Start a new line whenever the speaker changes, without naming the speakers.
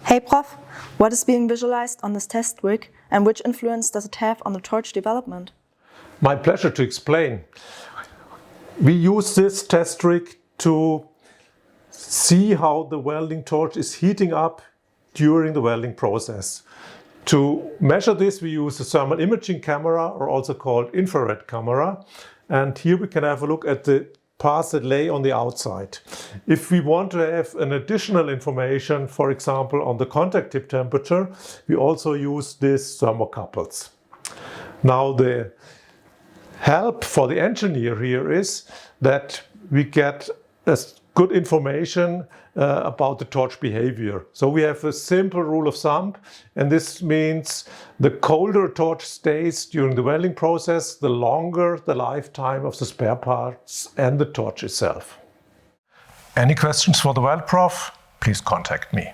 Hey Prof, what is being visualized on this test rig and which influence does it have on the torch development?
My pleasure to explain. We use this test rig to see how the welding torch is heating up during the welding process. To measure this, we use a thermal imaging camera, or also called infrared camera. And here we can have a look at the parts that lay on the outside. If we want to have an additional information, for example, on the contact tip temperature, we also use these thermocouples. Now, the help for the engineer here is that we get good information about the torch behavior. So we have a simple rule of thumb, and this means the colder a torch stays during the welding process, the longer the lifetime of the spare parts and the torch itself. Any questions for the Weld Prof? Please contact me.